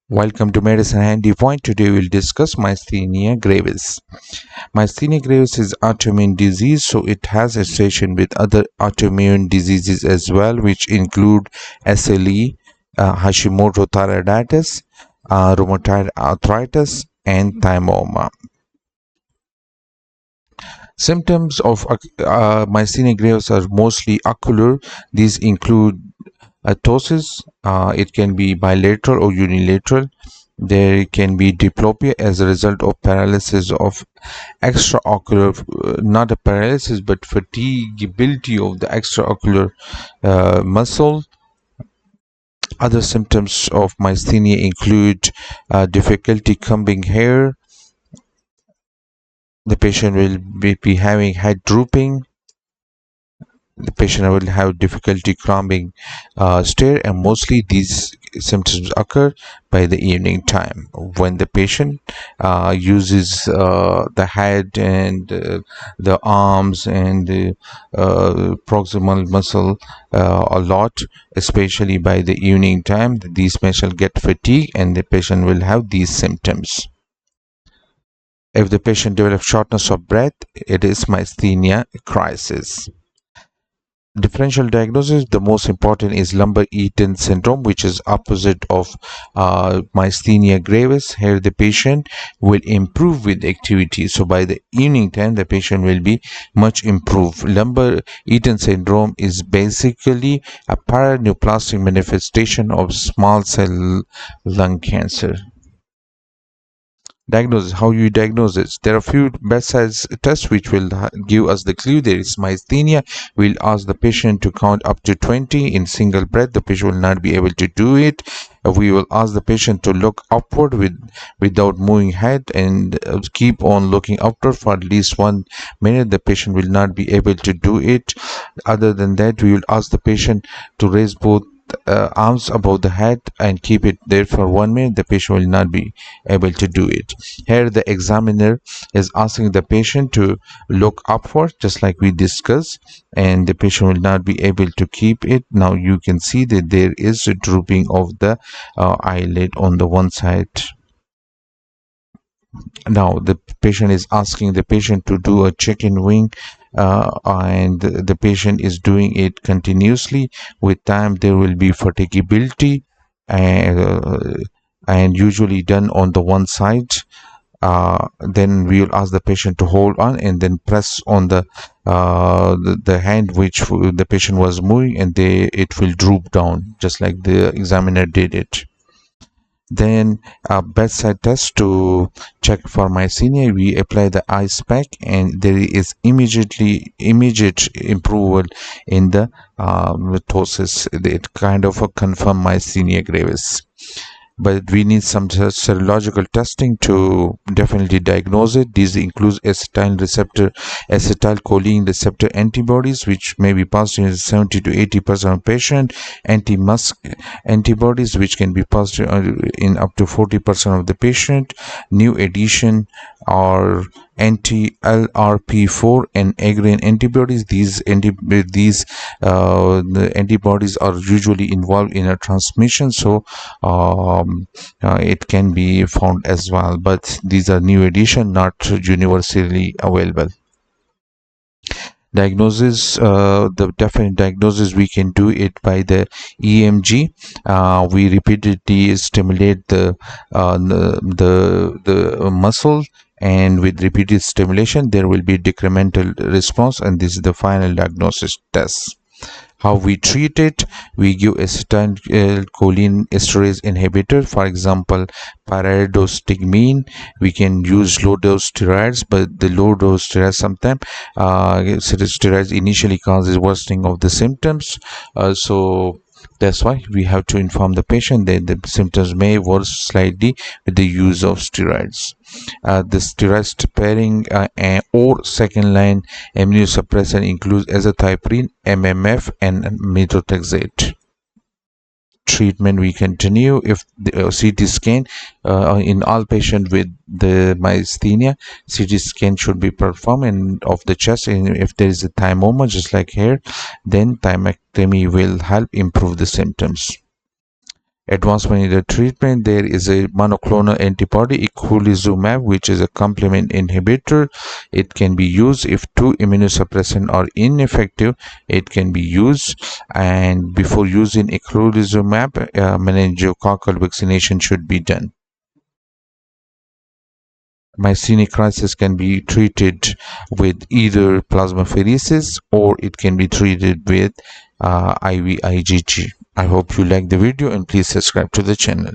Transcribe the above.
Welcome to Medicine Handy Point. Today we'll discuss Myasthenia Gravis. Myasthenia Gravis is autoimmune disease, so it has association with other autoimmune diseases as well, which include SLE, Hashimoto thyroiditis, rheumatoid arthritis, and thymoma. Symptoms of myasthenia gravis are mostly ocular. These include ptosis. It can be bilateral or unilateral. There can be diplopia as a result of paralysis of extraocular, not a paralysis but fatiguability of the extraocular muscle. Other symptoms of myasthenia include difficulty combing hair. The patient will be having head drooping. The patient will have difficulty climbing stair, and mostly these symptoms occur by the evening time when the patient uses the head and the arms and the proximal muscle a lot, especially by the evening time. These patients get fatigued and the patient will have these symptoms. If the patient develops shortness of breath, it is myasthenia crisis. Differential diagnosis, the most important is Lambert-Eaton syndrome, which is opposite of myasthenia gravis. Here the patient will improve with activity, so by the evening time the patient will be much improved. Lambert-Eaton syndrome is basically a paraneoplastic manifestation of small cell lung cancer. Diagnosis, how you diagnose it. There are a few bedside tests which will give us the clue. There is myasthenia. We'll ask the patient to count up to 20 in single breath. The patient will not be able to do it. We will ask the patient to look upward without moving head and keep on looking upward for at least 1 minute. The patient will not be able to do it. Other than that, we will ask the patient to raise both arms above the head and keep it there for 1 minute. The patient will not be able to do it. Here the examiner is asking the patient to look upward, just like we discussed, and the patient will not be able to keep it. Now you can see that there is a drooping of the eyelid on the one side. Now the patient is asking the patient to do a chicken wing, and the patient is doing it continuously. With time there will be fatigability, and usually done on the one side. Then we will ask the patient to hold on and then press on the hand which the patient was moving, and it will droop down just like the examiner did it. Then a bedside test to check for myasthenia. We apply the ice pack and there is immediate improvement in the ptosis. It kind of confirm myasthenia gravis, but we need some serological testing to definitely diagnose it. These include acetylcholine receptor antibodies, which may be positive in 70 to 80% of patients, anti-musk antibodies, which can be positive in up to 40% of the patient, new addition or anti-LRP4 and agrin antibodies. The antibodies are usually involved in a transmission, so it can be found as well, but these are new addition, not universally available. Diagnosis, the definite diagnosis, we can do it by the EMG. We repeatedly stimulate the muscle, and with repeated stimulation there will be decremental response, and this is the final diagnosis test. How we treat it, we give acetylcholine esterase inhibitor, for example pyridostigmine. We can use low dose steroids, but the low dose steroids sometimes steroids initially causes worsening of the symptoms, so that's why we have to inform the patient that the symptoms may worsen slightly with the use of steroids. The steroid sparing or second line immunosuppressant includes azathioprine, MMF, and methotrexate. Treatment we continue. If the CT scan in all patients with the myasthenia, CT scan should be performed and of the chest, and if there is a thymoma just like here, then thymectomy will help improve the symptoms. Advancement in the treatment, there is a monoclonal antibody eculizumab, which is a complement inhibitor. It can be used if two immunosuppressants are ineffective. It can be used, and before using eculizumab, meningococcal vaccination should be done. Myasthenia gravis can be treated with either plasmapheresis or it can be treated with IVIG. I hope you like the video and please subscribe to the channel.